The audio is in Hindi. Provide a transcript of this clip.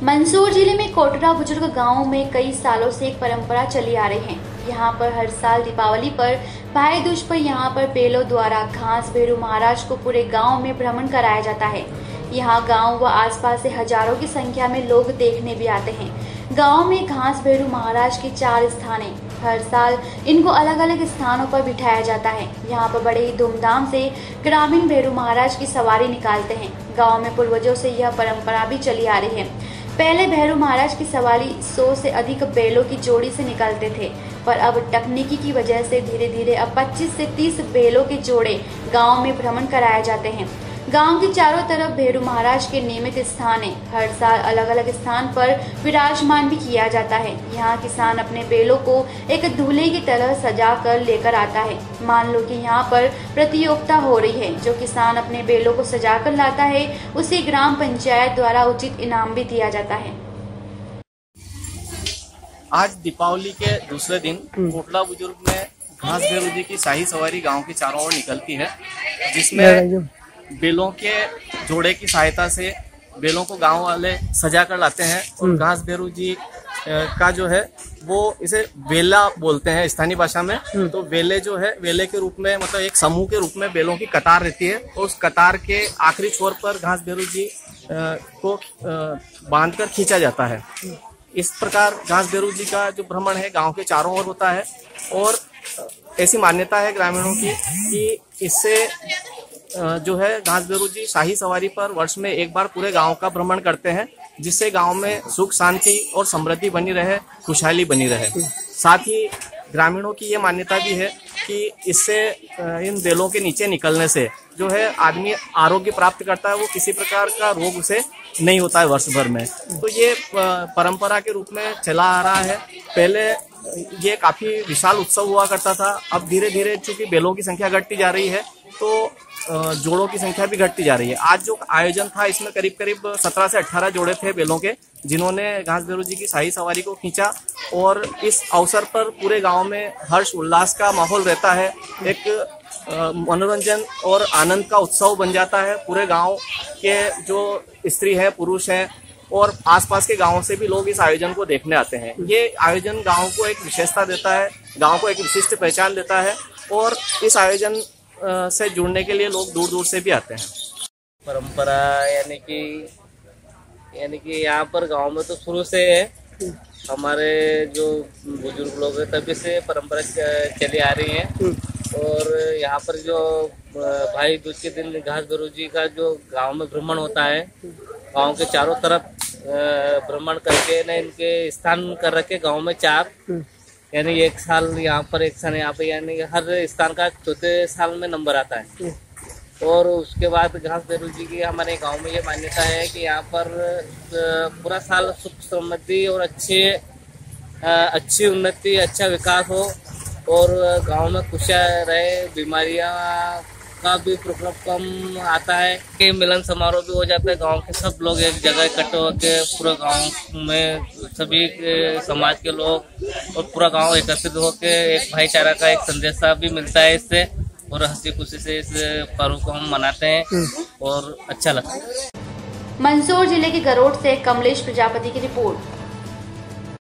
मंदसौर जिले में कोटरा बुजुर्ग गांव में कई सालों से एक परंपरा चली आ रही है। यहां पर हर साल दीपावली पर भाई दूज पर यहां पर बेलों द्वारा घास भेरू महाराज को पूरे गांव में भ्रमण कराया जाता है। यहां गांव व आसपास से हजारों की संख्या में लोग देखने भी आते हैं। गांव में घास भेरू महाराज के 4 स्थान हैं। हर साल इनको अलग अलग स्थानों पर बिठाया जाता है। यहाँ पर बड़े ही धूमधाम से ग्रामीण भेरू महाराज की सवारी निकालते हैं। गांव में पूर्वजों से यह परंपरा भी चली आ रही है। पहले भैरू महाराज की सवारी 100 से अधिक बैलों की जोड़ी से निकलते थे, पर अब तकनीकी की वजह से धीरे धीरे अब 25 से 30 बैलों के जोड़े गांव में भ्रमण कराए जाते हैं। गांव के चारों तरफ भैरू महाराज के नियमित स्थान है। हर साल अलग अलग स्थान पर विराजमान भी किया जाता है। यहाँ किसान अपने बैलों को एक दूल्हे की तरह सजा कर लेकर आता है। मान लो कि यहाँ पर प्रतियोगिता हो रही है। जो किसान अपने बैलों को सजा कर लाता है उसे ग्राम पंचायत द्वारा उचित इनाम भी दिया जाता है। आज दीपावली के दूसरे दिन कोटला बुजुर्ग में घास भेरू जी की शाही सवारी गांव के चारों ओर निकलती है, जिसमें बेलों के जोड़े की सहायता से बेलों को गांव वाले सजा कर लाते हैं। और घास भेरू जी का जो है वो इसे वेला बोलते हैं स्थानीय भाषा में। तो वेले जो है वेले के रूप में मतलब एक समूह के रूप में बेलों की कतार रहती है और उस कतार के आखिरी छोर पर घास भेरू जी को बांधकर खींचा जाता है। इस प्रकार घास भेरू जी का जो भ्रमण है गांव के चारों ओर होता है। और ऐसी मान्यता है ग्रामीणों की कि इससे जो है घास भेरू जी शाही सवारी पर वर्ष में एक बार पूरे गांव का भ्रमण करते हैं, जिससे गांव में सुख शांति और समृद्धि बनी रहे, खुशहाली बनी रहे। साथ ही ग्रामीणों की ये मान्यता भी है कि इससे इन बेलों के नीचे निकलने से जो है आदमी आरोग्य प्राप्त करता है, वो किसी प्रकार का रोग उसे नहीं होता है वर्ष भर में। तो ये परंपरा के रूप में चला आ रहा है। पहले ये काफी विशाल उत्सव हुआ करता था। अब धीरे धीरे चूंकि बेलों की संख्या घटती जा रही है तो जोड़ों की संख्या भी घटती जा रही है। आज जो आयोजन था इसमें करीब करीब 17 से 18 जोड़े थे बेलों के, जिन्होंने घास भेरू जी की शाही सवारी को खींचा। और इस अवसर पर पूरे गांव में हर्ष उल्लास का माहौल रहता है। एक मनोरंजन और आनंद का उत्सव बन जाता है। पूरे गांव के जो स्त्री हैं, पुरुष हैं और आसपास के गांवों से भी लोग इस आयोजन को देखने आते हैं। ये आयोजन गांव को एक विशेषता देता है, गांव को एक विशिष्ट पहचान देता है और इस आयोजन से जुड़ने के लिए लोग दूर दूर से भी आते हैं। परंपरा यानी कि यहाँ पर गांव में तो शुरू से है। हमारे जो बुजुर्ग लोग हैं तभी से परंपरा चली आ रही है। और यहाँ पर जो भाई दूज के दिन घास भेरू जी का जो गांव में भ्रमण होता है, गांव के चारों तरफ भ्रमण करके न इनके स्थान कर रखे गांव में 4, यानी एक साल यहाँ पर एक साल यहाँ पे, यानी हर स्थान का चौथे साल में नंबर आता है। और उसके बाद घास भेरू जी की हमारे गांव में ये मान्यता है कि यहाँ पर पूरा साल सुख समृद्धि और अच्छी उन्नति, अच्छा विकास हो और गांव में खुशियाँ रहे, बीमारियाँ का भी प्रकोप कम आता है। कि मिलन समारोह भी हो जाता है। गांव के सब लोग एक जगह इकट्ठे होकर पूरा गांव में सभी समाज के लोग और पूरा गांव एकत्रित होकर एक भाईचारा का एक संदेशा भी मिलता है इससे। और हंसी खुशी से इस पर्व को हम मनाते हैं और अच्छा लगता है। मंदसौर जिले के गरोड से कमलेश प्रजापति की रिपोर्ट।